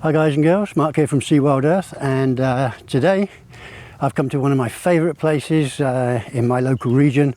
Hi guys and girls, Mark here from SeaWildearth, and today I've come to one of my favourite places in my local region,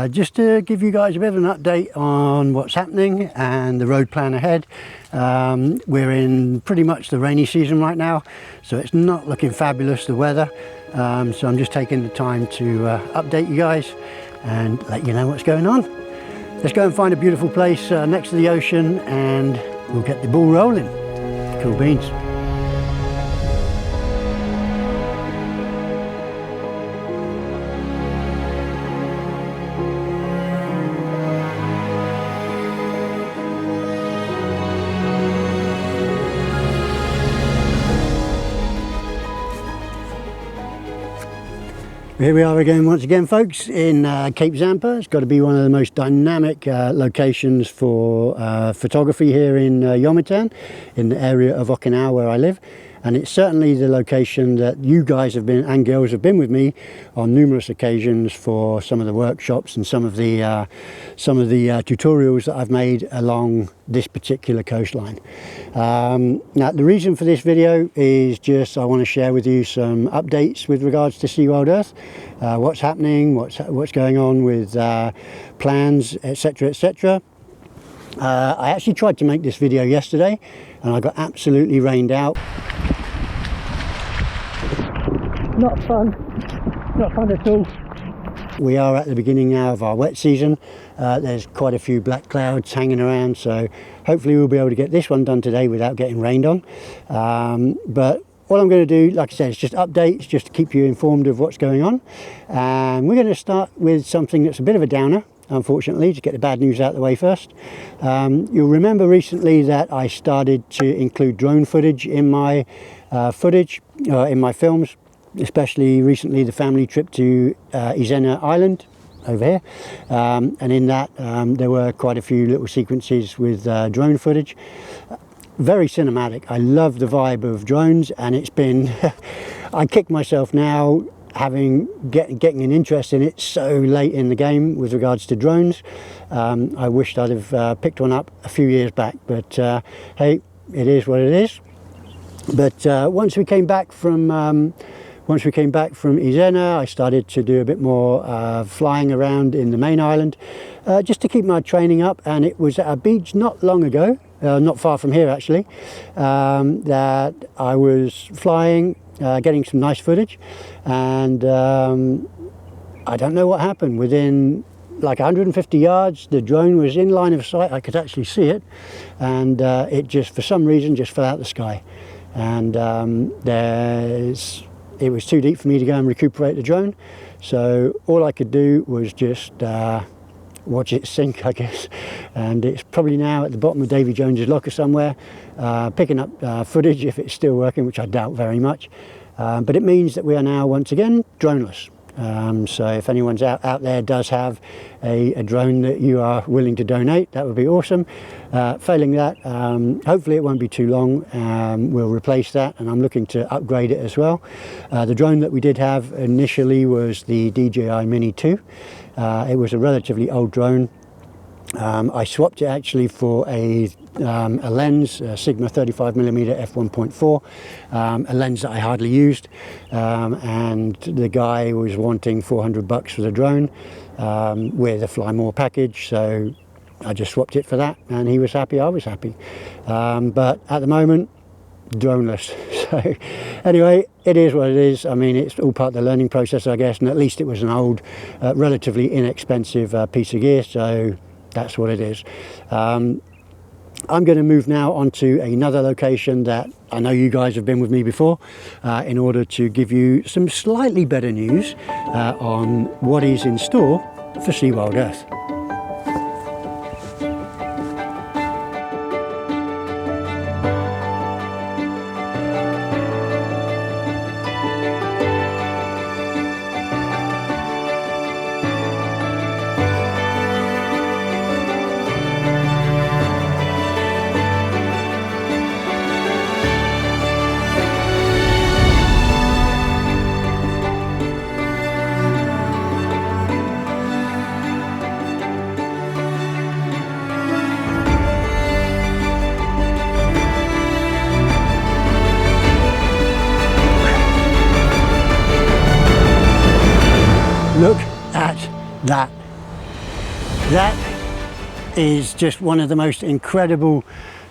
just to give you guys a bit of an update on what's happening and the road plan ahead. We're in pretty much the rainy season right now, so it's not looking fabulous, the weather, so I'm just taking the time to update you guys and let you know what's going on. Let's go and find a beautiful place next to the ocean and we'll get the ball rolling. Cool beans. Here we are again, once again folks, in Cape Zampa. It's got to be one of the most dynamic locations for photography here in Yomitan, in the area of Okinawa where I live. And it's certainly the location that you guys have been, and girls have been with me on numerous occasions for some of the workshops and some of the tutorials that I've made along this particular coastline. Now the reason for this video is just I want to share with you some updates with regards to SeaWildearth, what's happening, what's going on with plans, etc, etc. I actually tried to make this video yesterday and I got absolutely rained out. Not fun at all. We are at the beginning now of our wet season. There's quite a few black clouds hanging around, so hopefully we'll be able to get this one done today without getting rained on. But all I'm going to do, like I said, is just updates, just to keep you informed of what's going on. And we're going to start with something that's a bit of a downer, unfortunately, to get the bad news out of the way first. You'll remember recently that I started to include drone footage in my in my films, especially recently the family trip to Izena Island over here, and in that there were quite a few little sequences with drone footage. Very cinematic. I love the vibe of drones, and it's been I kick myself now getting an interest in it so late in the game with regards to drones. I wished I'd have picked one up a few years back, but hey, it is what it is. But once we came back from Izena, I started to do a bit more flying around in the main island, just to keep my training up. And it was at a beach not long ago, not far from here actually, that I was flying, getting some nice footage, and I don't know what happened. Within like 150 yards, the drone was in line of sight. I could actually see it, and it just, for some reason, just fell out of the sky. And it was too deep for me to go and recuperate the drone, so all I could do was just watch it sink, I guess. And it's probably now at the bottom of Davy Jones's locker somewhere, picking up footage if it's still working, which I doubt very much. But it means that we are now once again droneless. So if anyone's out there does have a drone that you are willing to donate, that would be awesome. Failing that, hopefully it won't be too long, we'll replace that, and I'm looking to upgrade it as well. The drone that we did have initially was the DJI Mini 2. It was a relatively old drone. I swapped it actually for a lens, a Sigma 35mm f1.4, a lens that I hardly used, and the guy was wanting $400 for the drone with a Fly More package, so I just swapped it for that, and he was happy, I was happy. But at the moment, droneless. So anyway, it is what it is. I mean, it's all part of the learning process, I guess, and at least it was an old, relatively inexpensive piece of gear, so that's what it is. I'm going to move now onto another location that I know you guys have been with me before, in order to give you some slightly better news on what is in store for SeaWildearth. look at that. That is just one of the most incredible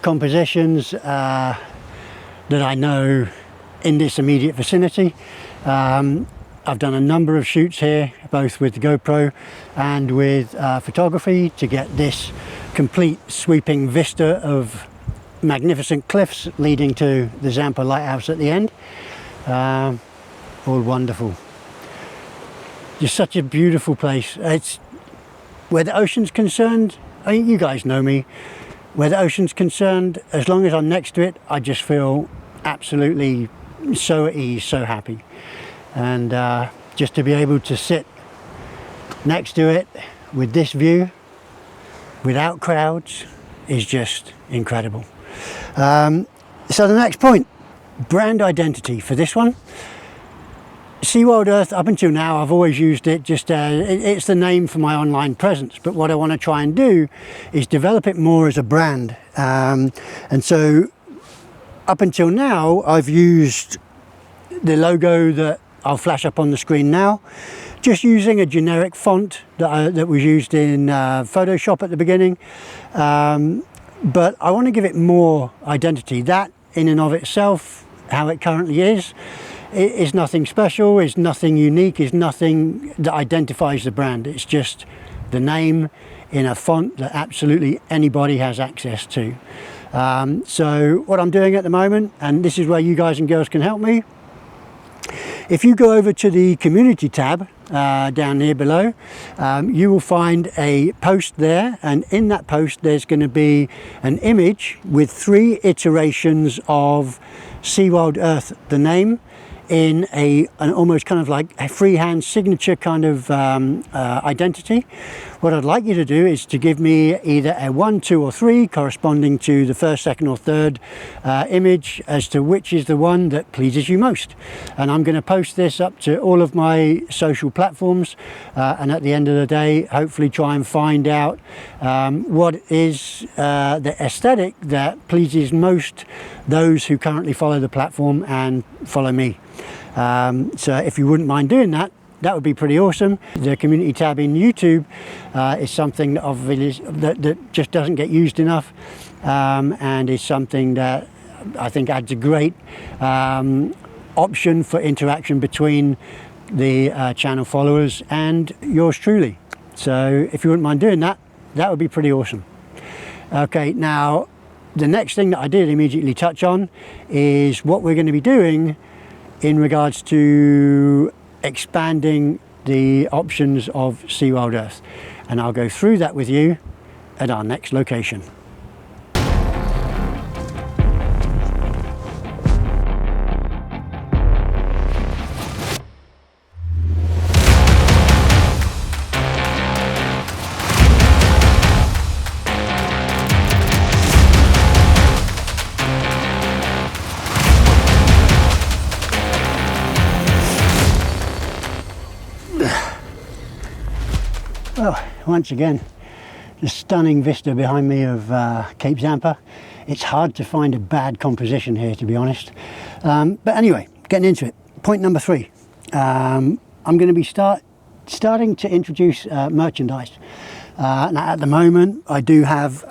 compositions that I know in this immediate vicinity. I've done a number of shoots here, both with the GoPro and with photography, to get this complete sweeping vista of magnificent cliffs leading to the Zampa Lighthouse at the end. All wonderful. Just such a beautiful place. It's where the ocean's concerned. I think you guys know me. Where the ocean's concerned, as long as I'm next to it, I just feel absolutely so at ease, so happy. And just to be able to sit next to it with this view, without crowds, is just incredible. So the next point, brand identity for this one. SeaWildeArth, up until now, I've always used it just it's the name for my online presence, but what I want to try and do is develop it more as a brand. And so up until now, I've used the logo that I'll flash up on the screen now, just using a generic font that was used in Photoshop at the beginning. But I want to give it more identity. That in and of itself, how it currently is nothing special, is nothing unique, is nothing that identifies the brand. It's just the name in a font that absolutely anybody has access to. So what I'm doing at the moment, and this is where you guys and girls can help me, if you go over to the community tab down here below, you will find a post there, and in that post there's going to be an image with 3 iterations of SeaWildeArth, the name, in an almost kind of like a freehand signature kind of identity. What I'd like you to do is to give me either a 1, 2 or 3 corresponding to the first, second or third image as to which is the one that pleases you most. And I'm going to post this up to all of my social platforms, and at the end of the day hopefully try and find out what is the aesthetic that pleases most those who currently follow the platform and follow me. So if you wouldn't mind doing that, that would be pretty awesome. The community tab in YouTube is something that obviously that just doesn't get used enough, and is something that I think adds a great option for interaction between the channel followers and yours truly. So if you wouldn't mind doing that, that would be pretty awesome. Okay, now the next thing that I did immediately touch on is what we're going to be doing in regards to expanding the options of SeaWildeArth, and I'll go through that with you at our next location. Well, once again, the stunning vista behind me of Cape Zampa. It's hard to find a bad composition here, to be honest. But anyway, getting into it. Point number 3. I'm going to be starting to introduce merchandise. Now at the moment I do have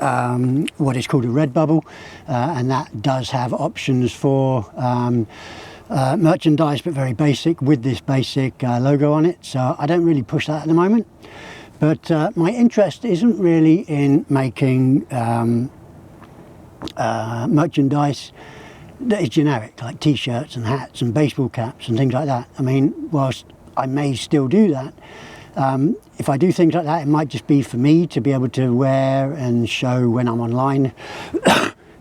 what is called a Redbubble, and that does have options for merchandise, but very basic, with this basic logo on it. So I don't really push that at the moment. But my interest isn't really in making merchandise that is generic, like t-shirts and hats and baseball caps and things like that. I mean, whilst I may still do that, if I do things like that, it might just be for me to be able to wear and show when I'm online.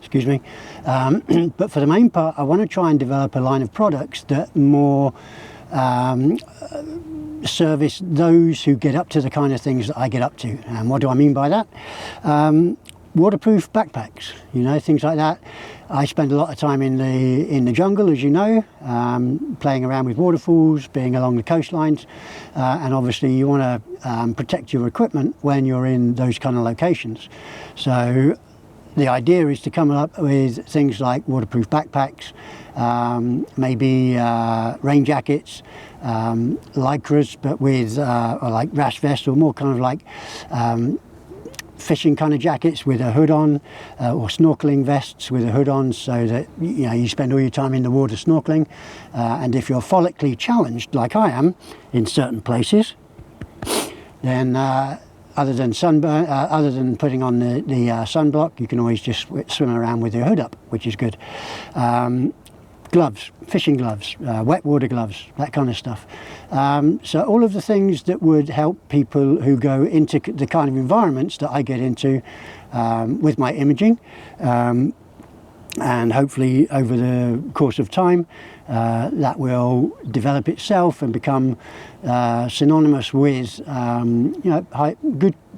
Excuse me. But for the main part, I want to try and develop a line of products that more service those who get up to the kind of things that I get up to. And what do I mean by that? Waterproof backpacks, you know, things like that. I spend a lot of time in the jungle, as you know, playing around with waterfalls, being along the coastlines, and obviously you want to protect your equipment when you're in those kind of locations. So the idea is to come up with things like waterproof backpacks, maybe rain jackets, lycras, but with or like rash vests, or more kind of like fishing kind of jackets with a hood on, or snorkeling vests with a hood on, so that you spend all your time in the water snorkeling. And if you're follically challenged, like I am in certain places, then other than sunburn, other than putting on the sunblock, you can always just swim around with your hood up, which is good. Gloves, fishing gloves, wet water gloves, that kind of stuff. So all of the things that would help people who go into the kind of environments that I get into with my imaging, and hopefully over the course of time that will develop itself and become synonymous with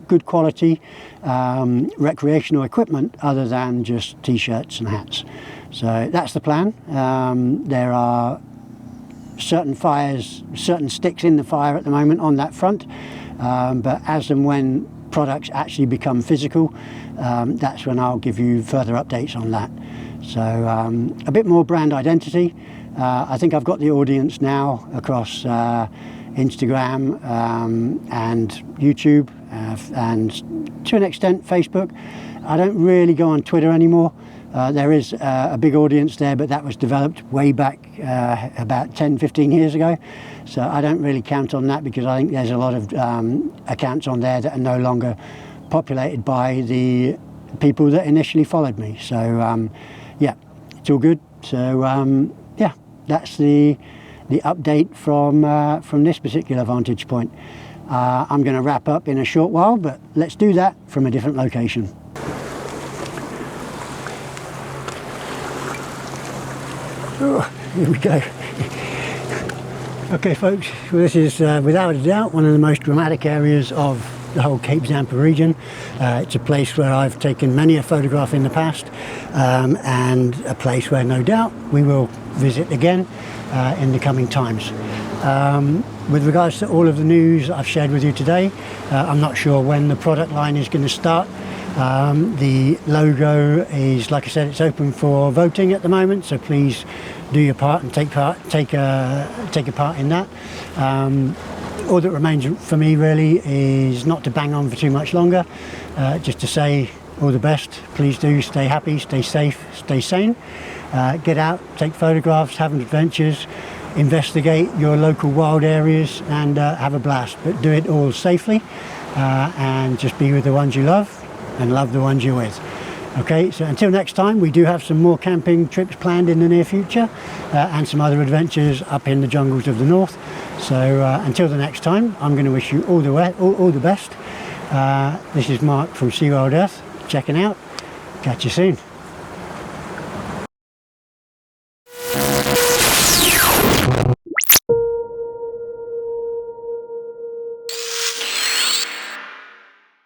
good quality recreational equipment, other than just t-shirts and hats. So that's the plan. There are certain sticks in the fire at the moment on that front, but as and when products actually become physical, that's when I'll give you further updates on that. So a bit more brand identity. I think I've got the audience now across Instagram and YouTube, and to an extent Facebook. I don't really go on Twitter anymore. There is a big audience there, but that was developed way back about 10-15 years ago, so I don't really count on that, because I think there's a lot of accounts on there that are no longer populated by the people that initially followed me. So yeah, it's all good. So yeah, that's the update from this particular vantage point. I'm going to wrap up in a short while, but let's do that from a different location. Oh, here we go. Okay folks, well, this is without a doubt one of the most dramatic areas of the whole Cape Zampa region. It's a place where I've taken many a photograph in the past, and a place where no doubt we will visit again in the coming times. With regards to all of the news I've shared with you today, I'm not sure when the product line is going to start. The logo is, like I said, it's open for voting at the moment, so please do your part and take a part in that. All that remains for me really is not to bang on for too much longer, just to say all the best. Please do stay happy, stay safe, stay sane, get out, take photographs, have adventures, investigate your local wild areas, and have a blast, but do it all safely, and just be with the ones you love and love the ones you're with. Okay, so until next time, we do have some more camping trips planned in the near future, and some other adventures up in the jungles of the north. So until the next time, I'm going to wish you all the best. This is Mark from SeaWildearth checking out. Catch you soon.